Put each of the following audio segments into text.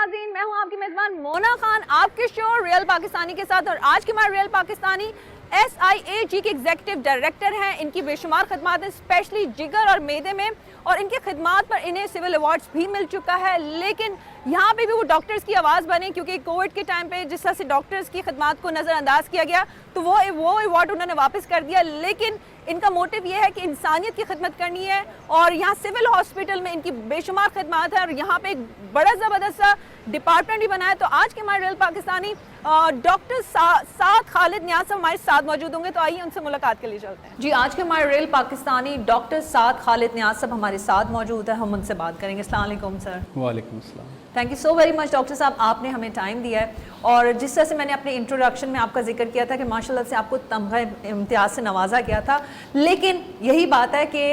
नाज़रीन, मैं हूं आपकी मेज़बान मोना खान आपके शो रियल पाकिस्तानी के साथ। और आज के हमारे रियल पाकिस्तानी SIAG के एग्जीक्यूटिव डायरेक्टर हैं। इनकी बेशुमार खदमात हैं स्पेशली जिगर और मैदे में, और इनके खदमात पर इन्हें सिविल अवार्ड्स भी मिल चुका है। लेकिन यहाँ पे भी वो डॉक्टर्स की आवाज़ बने, क्योंकि कोविड के टाइम पे जिस तरह से डॉक्टर्स की खदमात को नज़रअंदाज किया गया तो वो अवार्ड उन्होंने वापस कर दिया। लेकिन इनका मोटिव ये है कि इंसानियत की खिदमत करनी है, और यहाँ सिविल हॉस्पिटल में इनकी बेशुमार खदमात है, और यहाँ पे एक बड़ा ज़बरदस्त सा डिपार्टमेंट भी बना है। तो आज के हमारे रियल पाकिस्तानी डॉक्टर साद खालिद नियाज़ साहब हमारे साथ मौजूद होंगे, तो आइए उनसे मुलाकात के लिए चलते हैं। जी, आज के हमारे रियल पाकिस्तानी डॉक्टर साद खालिद नियाज़ साहब हमारे साथ मौजूद है, हम उनसे बात करेंगे। अस्सलाम वालेकुम सर। वालेकुम अस्सलाम। Thank you so very much doctor साहब, आपने हमें टाइम दिया है। और जिस तरह से मैंने अपने इंट्रोडक्शन में आपका जिक्र किया था कि माशाल्लाह से आपको तमगा इम्तियाज़ से नवाजा गया था, लेकिन यही बात है कि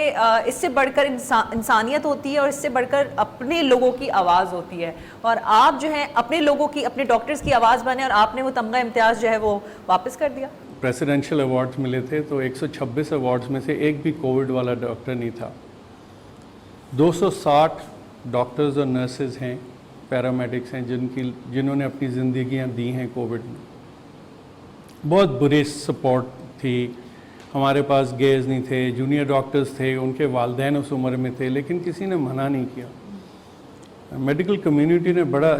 इससे बढ़कर इंसानियत होती है, और इससे बढ़कर अपने लोगों की आवाज़ होती है। और आप जो है अपने लोगों की, अपने डॉक्टर्स की आवाज़ बने, और आपने वो तमगा इम्तियाज़ जो है वो वापस कर दिया। प्रेसिडेंशियल अवार्ड्स मिले थे, तो 126 अवार्ड्स में से एक भी कोविड वाला डॉक्टर नहीं था। 260 डॉक्टर्स और नर्सेज हैं, पैरामेडिक्स हैं, जिन्होंने अपनी ज़िंदगियां दी हैं कोविड में। बहुत बुरी सपोर्ट थी, हमारे पास गेज नहीं थे, जूनियर डॉक्टर्स थे, उनके वालिदैन उस उम्र में थे, लेकिन किसी ने मना नहीं किया। मेडिकल कम्युनिटी ने बड़ा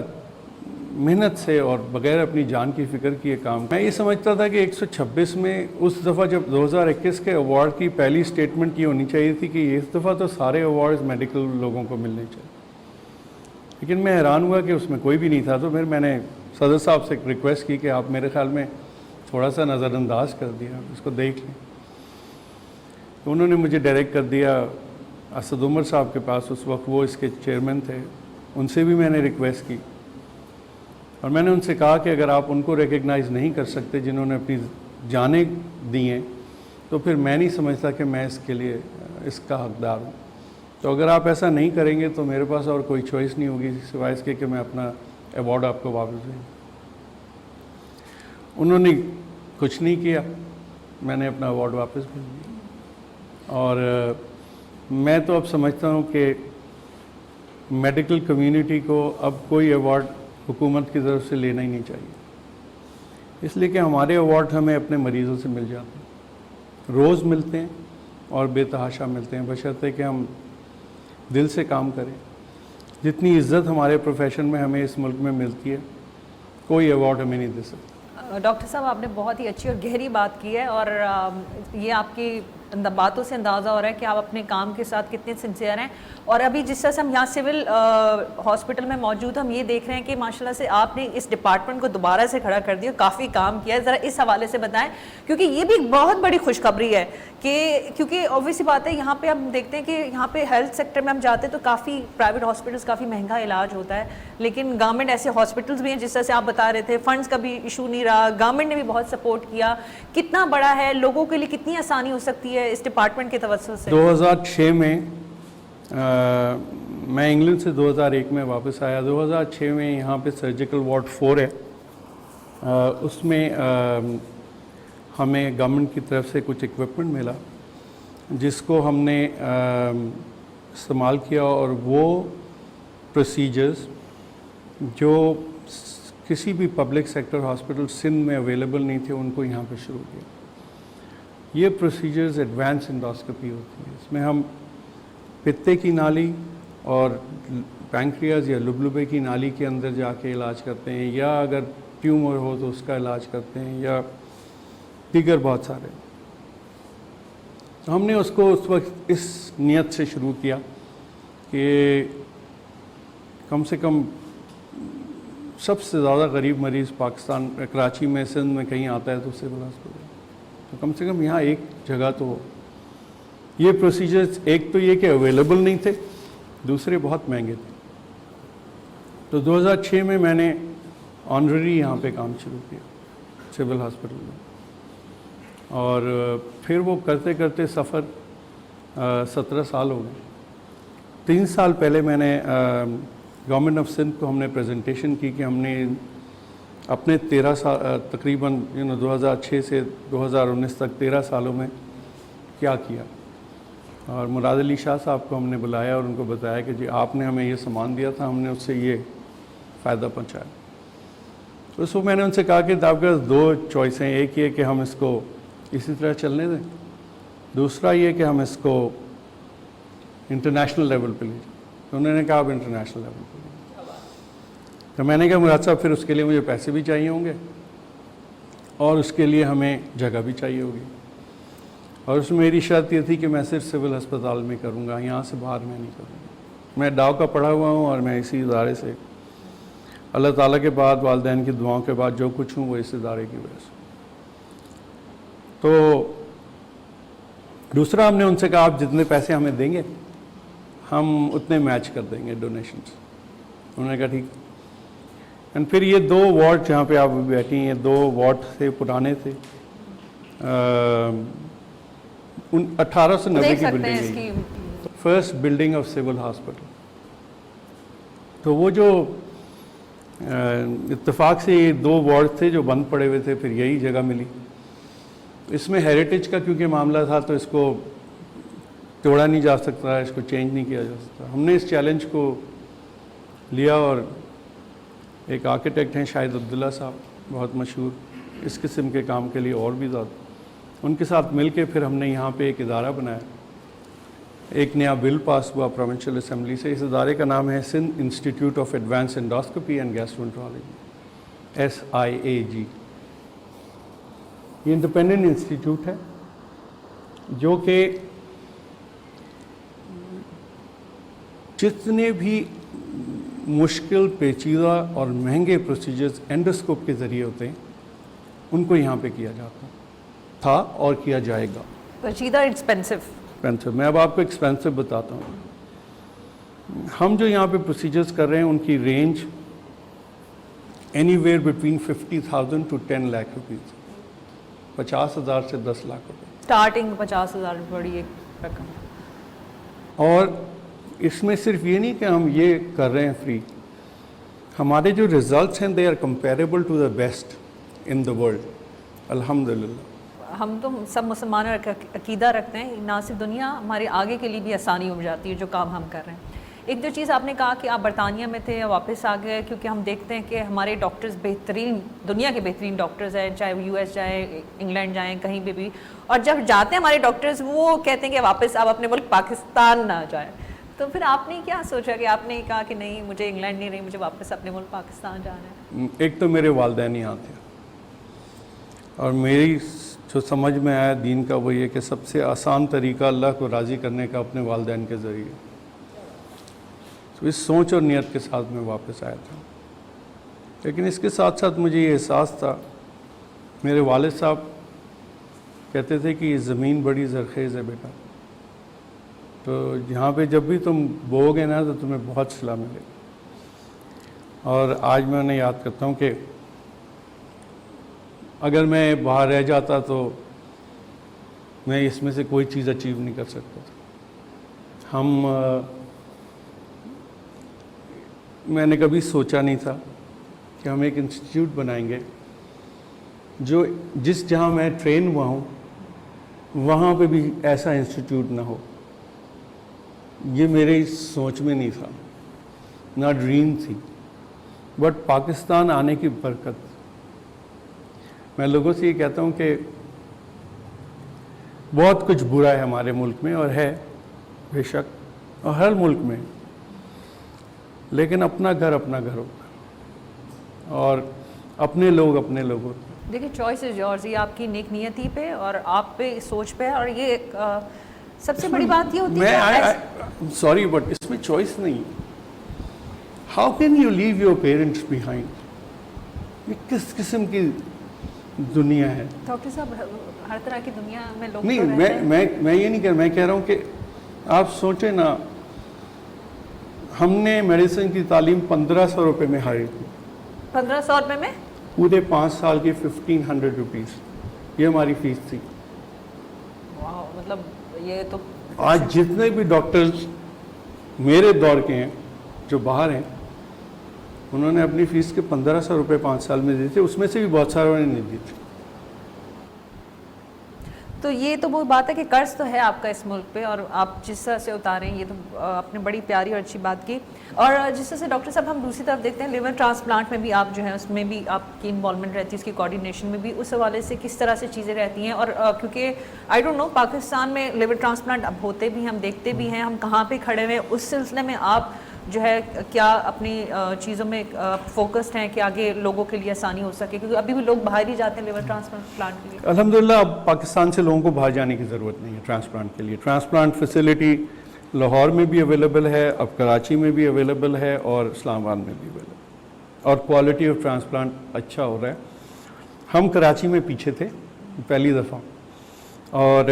मेहनत से और बगैर अपनी जान की फ़िक्र किए काम। मैं ये समझता था कि 126 में उस दफ़ा जब 2021 के अवार्ड की पहली स्टेटमेंट ये होनी चाहिए थी कि इस दफ़ा तो सारे अवार्ड्स मेडिकल लोगों को मिलने चाहिए, लेकिन मैं हैरान हुआ कि उसमें कोई भी नहीं था। तो फिर मैंने सदर साहब से रिक्वेस्ट की कि आप मेरे ख्याल में थोड़ा सा नज़रअंदाज कर दिया, इसको देख लें। तो उन्होंने मुझे डायरेक्ट कर दिया असद उमर साहब के पास, उस वक्त वो इसके चेयरमैन थे। उनसे भी मैंने रिक्वेस्ट की, और मैंने उनसे कहा कि अगर आप उनको रिकग्नाइज़ नहीं कर सकते जिन्होंने अपनी जानें दी हैं, तो फिर मैं नहीं समझता कि मैं इसके लिए इसका हकदार हूँ। तो अगर आप ऐसा नहीं करेंगे तो मेरे पास और कोई चॉइस नहीं होगी सिवाय इसके कि मैं अपना अवार्ड आपको वापस दूँ। उन्होंने कुछ नहीं किया, मैंने अपना अवार्ड वापस भेज दिया। और मैं तो अब समझता हूँ कि मेडिकल कम्युनिटी को अब कोई अवार्ड हुकूमत की तरफ से लेना ही नहीं चाहिए, इसलिए कि हमारे अवार्ड हमें अपने मरीज़ों से मिल जाते हैं, रोज़ मिलते हैं और बेतहाशा मिलते हैं, बशर्ते कि हम दिल से काम करें। जितनी इज़्ज़त हमारे प्रोफेशन में हमें इस मुल्क में मिलती है, कोई अवार्ड हमें नहीं दे सकता। डॉक्टर साहब, आपने बहुत ही अच्छी और गहरी बात की है, और ये आपकी बातों से अंदाज़ा हो रहा है कि आप अपने काम के साथ कितने सिंसियर हैं। और अभी जिस तरह से हम यहाँ सिविल हॉस्पिटल में मौजूद, हम ये देख रहे हैं कि माशाल्लाह से आपने इस डिपार्टमेंट को दोबारा से खड़ा कर दिया, काफ़ी काम किया है। ज़रा इस हवाले से बताएं, क्योंकि ये भी एक बहुत बड़ी खुशखबरी है कि क्योंकि ऑब्वियसली बात है, यहाँ पे हम देखते हैं कि यहाँ पे हेल्थ सेक्टर में हम जाते हैं तो काफ़ी प्राइवेट हॉस्पिटल्स काफ़ी महंगा इलाज होता है, लेकिन गवर्नमेंट ऐसे हॉस्पिटल्स भी हैं जिस तरह से आप बता रहे थे, फंड्स का भी इशू नहीं रहा, गवर्नमेंट ने भी बहुत सपोर्ट किया। कितना बड़ा है, लोगों के लिए कितनी आसानी हो सकती है इस डिपार्टमेंट के तवज्जुह से। 2006 में मैं इंग्लैंड से 2001 में वापस आया। 2006 में यहाँ पे सर्जिकल वार्ड 4 है, उसमें हमें गवर्नमेंट की तरफ से कुछ इक्विपमेंट मिला जिसको हमने इस्तेमाल किया, और वो प्रोसीजर्स जो किसी भी पब्लिक सेक्टर हॉस्पिटल सिंध में अवेलेबल नहीं थे, उनको यहाँ पे शुरू किया। ये प्रोसीजर्स एडवांस एंडोस्कोपी होती है। इसमें हम पित्ते की नाली और पैंक्रियाज या लुबलुबे की नाली के अंदर जाके इलाज करते हैं, या अगर ट्यूमर हो तो उसका इलाज करते हैं, या दीगर बहुत सारे। तो हमने उसको उस वक्त इस नियत से शुरू किया कि कम से कम सबसे ज़्यादा गरीब मरीज़ पाकिस्तान कराची में, सिंध में कहीं आता है तो सिविल हॉस्पिटल, तो कम से कम यहाँ एक जगह तो हो। ये प्रोसीजर्स एक तो ये कि अवेलेबल नहीं थे, दूसरे बहुत महंगे थे। तो 2006 में मैंने ऑनररी यहाँ पे काम शुरू किया सिविल हॉस्पिटल में, और फिर वो करते करते सफ़र 17 साल हो गए। 3 साल पहले मैंने गवर्नमेंट ऑफ सिंध को हमने प्रेजेंटेशन की कि हमने अपने 13 साल तकरीबन 2006 से 2019 तक 13 सालों में क्या किया। और मुराद अली शाह साहब को हमने बुलाया और उनको बताया कि जी आपने हमें ये सामान दिया था, हमने उससे ये फ़ायदा पहुँचाए। तो उसको मैंने उनसे कहा कि आपके पास दो चॉइस हैं, एक ये कि हम इसको इसी तरह चलने दें, दूसरा ये कि हम इसको इंटरनेशनल लेवल पे ले जाएं। तो उन्होंने कहा आप इंटरनेशनल लेवल पे ले जाएं। तो मैंने कहा मुराद साहब फिर उसके लिए मुझे पैसे भी चाहिए होंगे और उसके लिए हमें जगह भी चाहिए होगी, और उसमें मेरी शर्त ये थी कि मैं सिर्फ सिविल अस्पताल में करूँगा, यहाँ से बाहर मैं नहीं करूँगा। मैं डाव का पढ़ा हुआ हूँ और मैं इसी इदारे से अल्लाह ताला के बाद, वालिदैन की दुआओं के बाद जो कुछ हूँ वो इस इदारे की वजह से। तो दूसरा हमने उनसे कहा आप जितने पैसे हमें देंगे हम उतने मैच कर देंगे डोनेशंस। उन्होंने कहा ठीक। एंड फिर ये दो वार्ड जहाँ पे आप बैठी हैं, ये दो वार्ड थे, पुराने थे, 1890 की बिल्डिंग है, first building of civil hospital. तो वो जो इत्तेफाक से ये दो वार्ड थे जो बंद पड़े हुए थे, फिर यही जगह मिली। इसमें हेरिटेज का क्योंकि मामला था तो इसको तोड़ा नहीं जा सकता, इसको चेंज नहीं किया जा सकता। हमने इस चैलेंज को लिया और एक आर्किटेक्ट हैं शाहिद अब्दुल्ला साहब, बहुत मशहूर इस किस्म के काम के लिए और भी ज़्यादा, उनके साथ मिलके फिर हमने यहाँ पे एक इदारा बनाया। एक नया बिल पास हुआ प्रोविंशियल असेंबली से। इस इदारे का नाम है Sindh institute of advance endoscopy and gastroenterology, SIAG। ये इंडिपेंडेंट इंस्टीट्यूट है जो कि जितने भी मुश्किल, पेचीदा और महंगे प्रोसीजर्स एंडोस्कोप के ज़रिए होते हैं उनको यहाँ पे किया जाता था और किया जाएगा। पेचीदा, एक्सपेंसिव। मैं अब आपको एक्सपेंसिव बताता हूँ। हम जो यहाँ पे प्रोसीजर्स कर रहे हैं उनकी range anywhere between 50,000 to 10 lakh rupees, 50,000 से 10 लाख रुपए। स्टार्टिंग 50,000 बड़ी एक रकम। और इसमें सिर्फ ये नहीं कि हम ये कर रहे हैं फ्री, हमारे जो रिजल्ट्स हैं they are comparable to the best in the world, अल्हम्दुलिल्लाह। हम तो सब मुसलमानों का अकीदा रखते हैं, ना सिर्फ दुनिया, हमारे आगे के लिए भी आसानी हो जाती है जो काम हम कर रहे हैं। एक जो चीज़ आपने कहा कि आप बरतानिया में थे, वापस आ गए, क्योंकि हम देखते हैं कि हमारे डॉक्टर्स बेहतरीन, दुनिया के बेहतरीन डॉक्टर्स हैं, चाहे वो US जाए, इंग्लैंड जाएँ, कहीं पे भी। और जब जाते हैं हमारे डॉक्टर्स, वो कहते हैं कि वापस आप अपने मुल्क पाकिस्तान ना जाए। तो फिर आपने क्या सोचा कि आपने कहा कि नहीं, मुझे इंग्लैंड नहीं रही, मुझे वापस अपने मुल्क पाकिस्तान जाना है? एक तो मेरे वालिदैन यहाँ थे और मेरी जो समझ में आया दीन का वो ये कि सबसे आसान तरीका अल्लाह को राज़ी करने का अपने वालिदैन के ज़रिए। तो इस सोच और नियत के साथ मैं वापस आया था। लेकिन इसके साथ साथ मुझे ये एहसास था, मेरे वालिद साहब कहते थे कि ये ज़मीन बड़ी ज़रख़ेज़ है बेटा, तो यहाँ पे जब भी तुम बोओगे ना तो तुम्हें बहुत सिला मिलेगा। और आज मैं उन्हें याद करता हूँ कि अगर मैं बाहर रह जाता तो मैं इसमें से कोई चीज़ अचीव नहीं कर सकता था। मैंने कभी सोचा नहीं था कि हम एक इंस्टीट्यूट बनाएंगे जो जहाँ मैं ट्रेन हुआ हूँ वहाँ पे भी ऐसा इंस्टीट्यूट ना हो। ये मेरे सोच में नहीं था, ना ड्रीम थी, बट पाकिस्तान आने की बरकत। मैं लोगों से ये कहता हूँ कि बहुत कुछ बुरा है हमारे मुल्क में, और है बेशक, और हर मुल्क में, लेकिन अपना घर होता है और अपने लोग होते हैं। देखिए, चॉइस इज योर्स, ये आपकी नेक नियति पे और आप पे सोच पे, और ये सबसे बड़ी बात ये होती है। सॉरी बट इसमें चॉइस नहीं। How can you leave your parents behind? ये किस किस्म की दुनिया है? डॉक्टर साहब, हर तरह की दुनिया में लोग नहीं, तो मैं ये नहीं कह रहा, मैं कह रहा हूँ कि आप सोचें ना, हमने मेडिसिन की तालीम 1500 रुपये में हारी थी। 1500 रुपये में पूरे 5 साल की 1500 रुपीज़ ये हमारी फीस थी। वाह, मतलब ये तो आज जितने भी डॉक्टर्स मेरे दौर के हैं जो बाहर हैं, उन्होंने अपनी फ़ीस के 1500 रुपये 5 साल में दिए थे, उसमें से भी बहुत सारे उन्होंने नहीं दिए थे। تو یہ تو وہ بات ہے کہ قرض تو ہے آپ کا اس ملک پہ، اور آپ جس طرح سے اتاریں یہ تو آپ نے بڑی پیاری اور اچھی بات کی. اور جس طرح سے ڈاکٹر صاحب ہم دوسری طرف دیکھتے ہیں لیور ٹرانسپلانٹ میں بھی آپ جو ہے اس میں بھی آپ کی انوالومنٹ رہتی ہے، اس کی کوآرڈینیشن میں بھی، اس حوالے سے کس طرح سے چیزیں رہتی ہیں؟ اور کیونکہ آئی ڈونٹ نو پاکستان میں لیور ٹرانسپلانٹ اب ہوتے بھی ہیں، ہم دیکھتے بھی ہیں، ہم کہاں پہ کھڑے ہوئے اس سلسلے میں آپ جو ہے کیا اپنی چیزوں میں فوکسڈ ہیں کہ آگے لوگوں کے لیے آسانی ہو سکے؟ کیونکہ ابھی بھی لوگ باہر ہی جاتے ہیں لیور ٹرانسپلانٹ کے لیے. الحمدللہ اب پاکستان سے لوگوں کو باہر جانے کی ضرورت نہیں ہے ٹرانسپلانٹ کے لیے. ٹرانسپلانٹ فیسلٹی لاہور میں بھی اویلیبل ہے، اب کراچی میں بھی اویلیبل ہے، اور اسلام آباد میں بھی اویلیبل ہے، اور کوالٹی آف ٹرانسپلانٹ اچھا ہو رہا ہے. ہم کراچی میں پیچھے تھے پہلی دفعہ، اور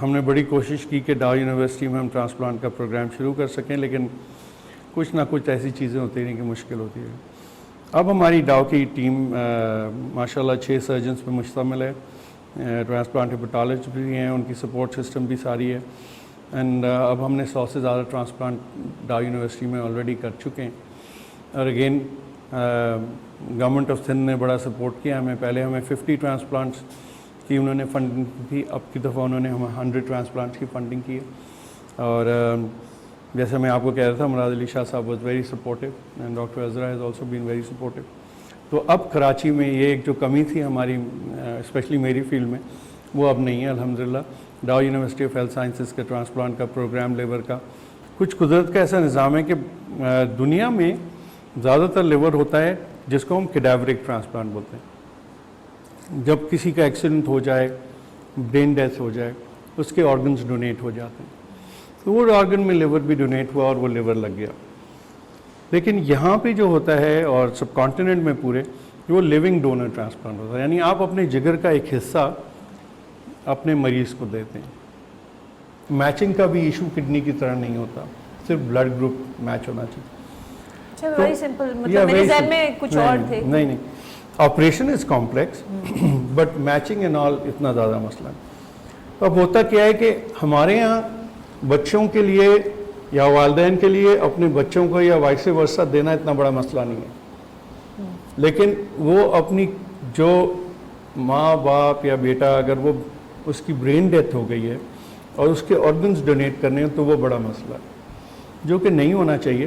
ہم نے بڑی کوشش کی کہ ڈاؤ یونیورسٹی میں ہم ٹرانسپلانٹ کا پروگرام شروع کر سکیں، لیکن کچھ نہ کچھ ایسی چیزیں ہوتی رہیں کہ مشکل ہوتی ہے. اب ہماری ڈاؤ کی ٹیم ماشاءاللہ 6 سرجنز پہ مشتمل ہے، ٹرانسپلانٹ ہیپاٹالوجسٹ بھی ہیں، ان کی سپورٹ سسٹم بھی ساری ہے. اینڈ اب ہم نے 100 سے زیادہ ٹرانسپلانٹ ڈاؤ یونیورسٹی میں آلریڈی کر چکے ہیں. اور اگین گورنمنٹ آف سندھ نے بڑا سپورٹ کیا ہمیں. پہلے ہمیں 50 ٹرانسپلانٹس کی انہوں نے فنڈنگ کی تھی، اب کی دفعہ انہوں نے ہمیں 100 ٹرانسپلانٹس کی فنڈنگ کی ہے. اور جیسے میں آپ کو کہہ رہا تھا، مراد علی شاہ صاحب was very supportive and doctor Azra has also been very supportive. تو اب کراچی میں یہ ایک جو کمی تھی ہماری اسپیشلی میری فیلڈ میں، وہ اب نہیں ہے الحمدللہ. ڈاؤ یونیورسٹی آف ہیلتھ سائنسز کے ٹرانسپلانٹ کا پروگرام لیور کا کچھ قدرت کا ایسا نظام ہے کہ دنیا میں زیادہ تر لیور ہوتا ہے جس کو ہم کیڈیورک ٹرانسپلانٹ بولتے ہیں. جب کسی کا ایکسیڈنٹ ہو جائے، برین ڈیتھ ہو جائے، اس کے آرگنز ڈونیٹ ہو جاتے ہیں. تو وہ آرگن میں لیور بھی ڈونیٹ ہوا اور وہ لیور لگ گیا. لیکن یہاں پہ جو ہوتا ہے اور سب کانٹیننٹ میں پورے، وہ لیونگ ڈونر ٹرانسپلانٹ ہوتا ہے. یعنی آپ اپنے جگر کا ایک حصہ اپنے مریض کو دیتے ہیں. میچنگ کا بھی ایشو کڈنی کی طرح نہیں ہوتا، صرف بلڈ گروپ میچ ہونا چاہیے. ویری سمپل، مطلب میرے ذہن میں کچھ اور تھے. نہیں، operation is complex but matching and all اتنا زیادہ مسئلہ ہے. اب ہوتا کیا ہے کہ ہمارے یہاں بچوں کے لیے یا والدین کے لیے اپنے بچوں کو یا وائس ورثہ دینا اتنا بڑا مسئلہ نہیں ہے. لیکن وہ اپنی جو ماں باپ یا بیٹا اگر وہ اس کی برین ڈیتھ ہو گئی ہے اور اس کے آرگنز ڈونیٹ کرنے ہیں تو وہ بڑا مسئلہ ہے، جو کہ نہیں ہونا چاہیے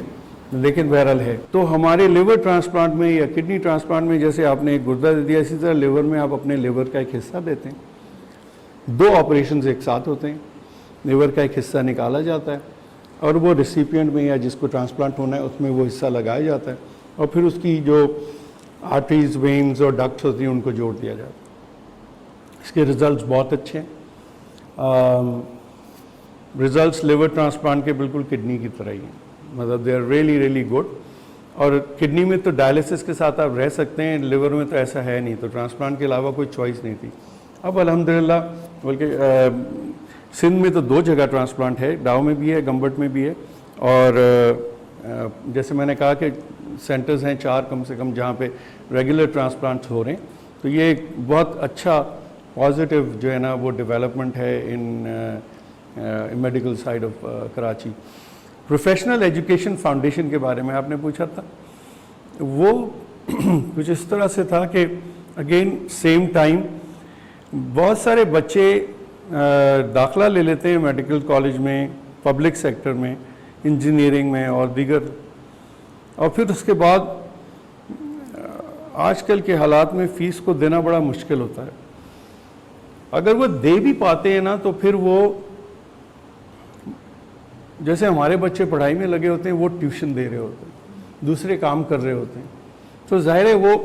لیکن بہرحال ہے. تو ہمارے لیور ٹرانسپلانٹ میں یا کڈنی ٹرانسپلانٹ میں جیسے آپ نے ایک گردہ دے دیا، اسی طرح لیور میں آپ اپنے لیور کا ایک حصہ دیتے ہیں. 2 آپریشنز ایک ساتھ ہوتے ہیں، لیور کا ایک حصہ نکالا جاتا ہے اور وہ ریسیپینٹ میں یا جس کو ٹرانسپلانٹ ہونا ہے اس میں وہ حصہ لگایا جاتا ہے، اور پھر اس کی جو آرٹریز، وینز اور ڈکٹس ہوتی ہیں ان کو جوڑ دیا جاتا ہے. اس کے ریزلٹس بہت اچھے ہیں. ریزلٹس لیور ٹرانسپلانٹ کے بالکل کڈنی کی طرح ہی ہیں، مطلب they are really really good. اور کڈنی میں تو ڈائلسس کے ساتھ آپ رہ سکتے ہیں، لیور میں تو ایسا ہے نہیں. تو ٹرانسپلانٹ کے علاوہ کوئی چوائس نہیں تھی. اب الحمدللہ بلکہ سندھ میں تو 2 جگہ ٹرانسپلانٹ ہے، ڈاؤ میں بھی ہے، گمبٹ میں بھی ہے. اور جیسے میں نے کہا کہ سینٹرز ہیں 4 کم سے کم جہاں پہ ریگولر ٹرانسپلانٹس ہو رہے ہیں. تو یہ ایک بہت اچھا پازیٹیو جو ہے نا وہ ڈیولپمنٹ ہے in medical side of Karachi. Professional education foundation کے بارے میں آپ نے پوچھا تھا، وہ کچھ اس طرح سے تھا کہ اگین سیم ٹائم بہت سارے بچے داخلہ لے لیتے ہیں میڈیکل کالج میں، پبلک سیکٹر میں، انجینئرنگ میں اور دیگر، اور پھر اس کے بعد آج کل کے حالات میں فیس کو دینا بڑا مشکل ہوتا ہے. اگر وہ دے بھی پاتے ہیں نا تو پھر وہ جیسے ہمارے بچے پڑھائی میں لگے ہوتے ہیں وہ ٹیوشن دے رہے ہوتے ہیں، دوسرے کام کر رہے ہوتے ہیں، تو ظاہر ہے وہ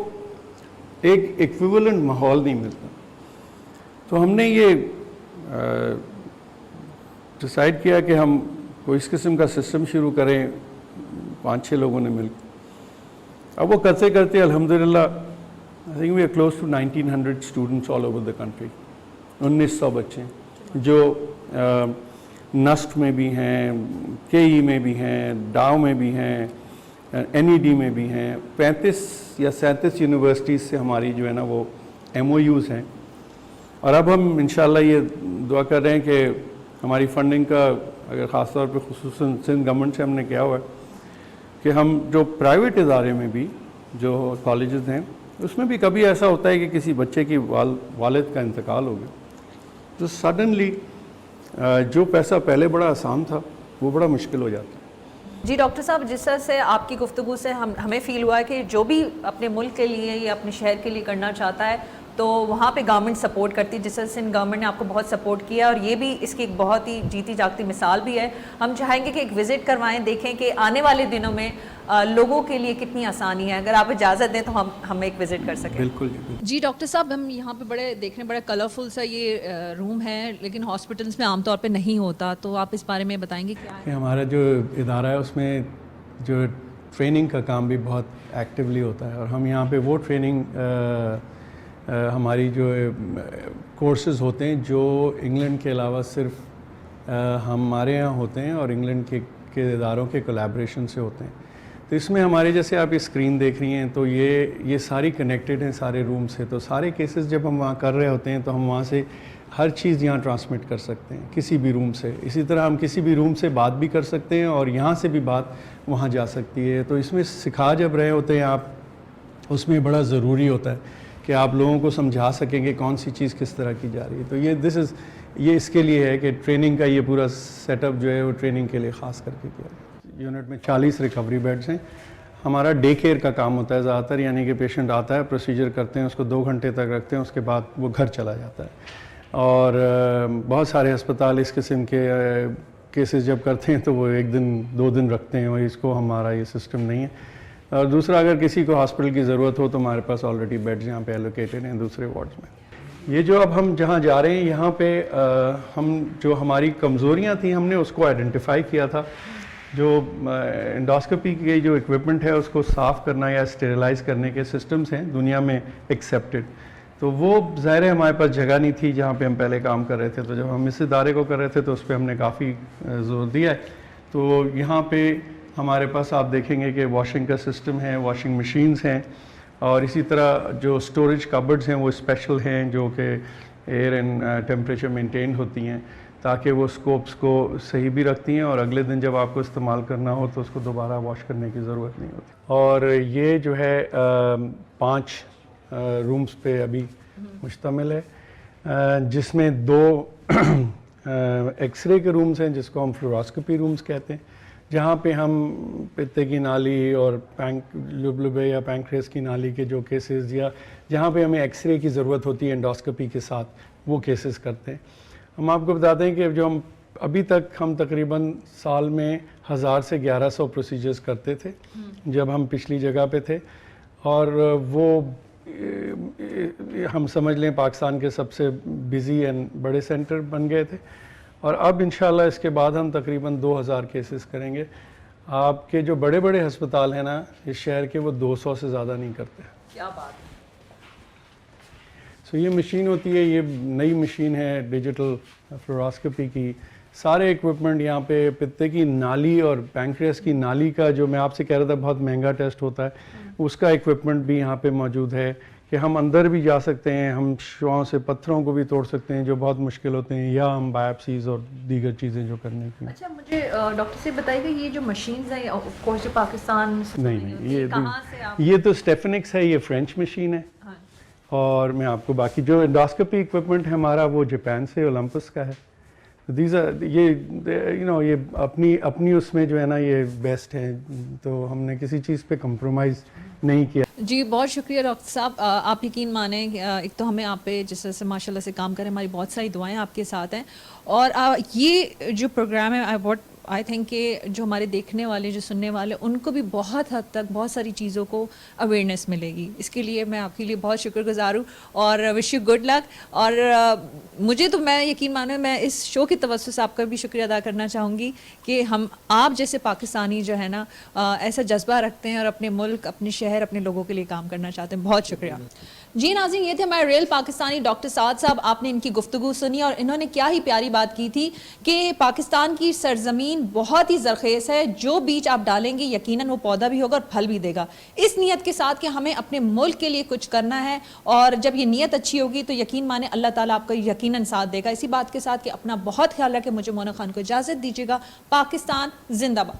ایک ایکویولنٹ ماحول نہیں ملتا. تو ہم نے یہ ڈیسائیڈ کیا کہ ہم کوئی اس قسم کا سسٹم شروع کریں 5-6 لوگوں نے مل کے. اب وہ کرتے کرتے الحمدللہ I think we are close to 1900 students all over the country. 1900 بچے جو نسٹ میں بھی ہیں، کے ای میں بھی ہیں، ڈاؤ میں بھی ہیں، این ای ڈی میں بھی ہیں. 35 یا 37 یونیورسٹیز سے ہماری جو ہے نا وہ ایم او یوز ہیں. اور اب ہم انشاءاللہ یہ دعا کر رہے ہیں کہ ہماری فنڈنگ کا اگر خاص طور پہ خصوصاً سندھ گورنمنٹ سے ہم نے کیا ہوا ہے کہ ہم جو پرائیویٹ ادارے میں بھی جو کالجز ہیں اس میں بھی کبھی ایسا ہوتا ہے کہ کسی بچے کی والد کا انتقال ہو گیا، तो सडनली जो पैसा पहले बड़ा आसान था वो बड़ा मुश्किल हो जाता है. जी डॉक्टर साहब, जिस तरह से आपकी गुफ्तगू से हमें फ़ील हुआ है कि जो भी अपने मुल्क के लिए या अपने शहर के लिए करना चाहता है तो वहाँ पे गवर्नमेंट सपोर्ट करती है, जिस तरह से गवर्नमेंट ने आपको बहुत सपोर्ट किया और ये भी इसकी एक बहुत ही जीती जागती मिसाल भी है. हम चाहेंगे कि एक विज़िट करवाएं, देखें कि आने वाले दिनों में लोगों के लिए कितनी आसानी है. अगर आप इजाज़त दें तो हम एक विज़िट कर सकें. बिल्कुल जी डॉक्टर साहब, हम यहाँ पे बड़े देखने बड़ा कलरफुल सा ये रूम है, लेकिन हॉस्पिटल्स में आमतौर पे नहीं होता, तो आप इस बारे में बताएंगे क्या है? हमारा जो इदारा है उसमें जो ट्रेनिंग का काम भी बहुत एक्टिवली होता है और हम यहाँ पे वो ट्रेनिंग हमारी जो कोर्सेज़ होते हैं जो इंग्लैंड के अलावा सिर्फ हमारे यहाँ होते हैं और इंग्लैंड के इदारों के कोलैबोरेशन से होते हैं. तो इसमें हमारे जैसे आप ये स्क्रीन देख रही हैं तो ये सारी कनेक्टेड हैं सारे रूम से. तो सारे केसेस जब हम वहाँ कर रहे होते हैं तो हम वहाँ से हर चीज़ यहाँ ट्रांसमिट कर सकते हैं किसी भी रूम से. इसी तरह हम किसी भी रूम से बात भी कर सकते हैं और यहाँ से भी बात वहाँ जा सकती है. तो इसमें सिखा जब रहे होते हैं आप, उसमें बड़ा ज़रूरी होता है कि आप लोगों को समझा सकेंगे कौन सी चीज़ किस तरह की जा रही है. तो ये इसके लिए है कि ट्रेनिंग का ये पूरा सेटअप जो है वो ट्रेनिंग के लिए ख़ास करके किया. यूनिट में 40 रिकवरी बेड्स हैं. हमारा डे केयर का काम होता है ज़्यादातर, यानी कि पेशेंट आता है, प्रोसीजर करते हैं, उसको 2 घंटे तक रखते हैं, उसके बाद वो घर चला जाता है. और बहुत सारे अस्पताल इस किस्म के केसेस जब करते हैं तो वो 1 दिन 2 दिन रखते हैं और इसको हमारा ये सिस्टम नहीं है. और दूसरा, अगर किसी को हॉस्पिटल की ज़रूरत हो तो हमारे पास ऑलरेडी बेड्स यहाँ पे एलोकेटेड हैं दूसरे वार्ड्स में. ये जो अब हम जहाँ जा रहे हैं यहाँ पे हम जो हमारी कमज़ोरियाँ थी हमने उसको आइडेंटिफाई किया था. जो एंडोस्कोपी की जो इक्विपमेंट है उसको साफ़ करना या स्टेरिलाइज़ करने के सिस्टम्स हैं दुनिया में एक्सेप्टेड. तो वो ज़ाहिर है हमारे पास जगह नहीं थी जहाँ पे हम पहले काम कर रहे थे. तो जब हम इस इदारे को कर रहे थे तो उस पर हमने काफ़ी ज़ोर दिया है. तो यहाँ पे हमारे पास आप देखेंगे कि वॉशिंग का सिस्टम है, वॉशिंग मशीन्स हैं और इसी तरह जो स्टोरेज कबर्ड्स हैं वो स्पेशल हैं जो कि एयर एंड टेम्परेचर मेंटेन होती हैं ताकि वो स्कोप्स को सही भी रखती हैं और अगले दिन जब आपको इस्तेमाल करना हो तो उसको दोबारा वॉश करने की ज़रूरत नहीं होती. और ये जो है 5 रूम्स पे अभी मुश्तमिल है जिसमें 2 एक्सरे के रूम्स हैं जिसको हम फ्लोरोस्कोपी रूम्स कहते हैं, जहाँ पे हम पित्ते की नाली और लुबलुबे या पैंक्रियास की नाली के जो केसेस या जहाँ पे हमें एक्सरे की ज़रूरत होती है एंडोस्कोपी के साथ वो केसेस करते हैं. हम आपको बताते हैं कि जो हम अभी तक हम तकरीबन साल में 1000 से 1100 प्रोसीजर्स करते थे जब हम पिछली जगह पे थे और वो हम समझ लें पाकिस्तान के सबसे बिज़ी एंड बड़े सेंटर बन गए थे. और अब इंशाल्लाह इसके बाद हम तकरीबन 2000 केसेस करेंगे. आपके जो बड़े बड़े हस्पताल हैं ना इस शहर के वो 200 से ज़्यादा नहीं करते. क्या बात है. सो ये मशीन होती है, ये नई मशीन है डिजिटल फ्लोरोस्कोपी की. सारे इक्विपमेंट यहाँ पे पित्ते की नाली और पैंक्रियास की नाली का जो मैं आपसे कह रहा था बहुत महंगा टेस्ट होता है उसका इक्विपमेंट भी यहाँ पे मौजूद है कि हम अंदर भी जा सकते हैं, हम शुआओं से पत्थरों को भी तोड़ सकते हैं जो बहुत मुश्किल होते हैं, या हम बायोप्सीज और दीगर चीज़ें जो करने की. अच्छा, मुझे डॉक्टर से बताइएगा ये जो मशीन्स हैं ऑफ कोर्स जो पाकिस्तान नहीं ये तो स्टेफेनिक्स है, ये फ्रेंच मशीन है. हाँ. और मैं आपको बाकी जो एंडोस्कोपी इक्विपमेंट है हमारा वो जापान से ओलंपस का है. ये ये अपनी उसमें जो है ना ये बेस्ट है, तो हमने किसी चीज़ पे कंप्रोमाइज़ नहीं किया. जी बहुत शुक्रिया डॉक्टर साहब. आप यकीन माने एक तो हमें आप पे जिस तरह से माशाल्लाह से काम करें, हमारी बहुत सारी दुआएं आपके साथ हैं और ये जो प्रोग्राम है आई थिंक कि जो हमारे देखने वाले जो सुनने वाले उनको भी बहुत हद तक बहुत सारी चीज़ों को अवेयरनेस मिलेगी. इसके लिए मैं आपके लिए बहुत शुक्रगुजार हूँ और विश यू गुड लक. और मुझे तो मैं यकीन मानो मैं इस शो की तवज्जो से आपका भी शुक्रिया अदा करना चाहूँगी कि आप जैसे पाकिस्तानी जो है ना ऐसा जज्बा रखते हैं और अपने मुल्क, अपने शहर, अपने लोगों के लिए काम करना चाहते हैं. बहुत शुक्रिया. जी नाज़रीन, ये थे हमारे रियल पाकिस्तानी डॉक्टर साद साहब. आपने इनकी गुफ्तगू सुनी और इन्होंने क्या ही प्यारी बात की थी कि पाकिस्तान की सरजमीन बहुत ही ज़रखेज़ है, जो बीज आप डालेंगे यकीनन वो पौधा भी होगा और फल भी देगा. इस नीयत के साथ कि हमें अपने मुल्क के लिए कुछ करना है और जब ये नीयत अच्छी होगी तो यकीन माने अल्लाह ताला आपका यकीनन साथ देगा. इसी बात के साथ कि अपना बहुत ख्याल रखें. मुझे मोना खान को इजाज़त दीजिएगा. पाकिस्तान जिंदाबाद.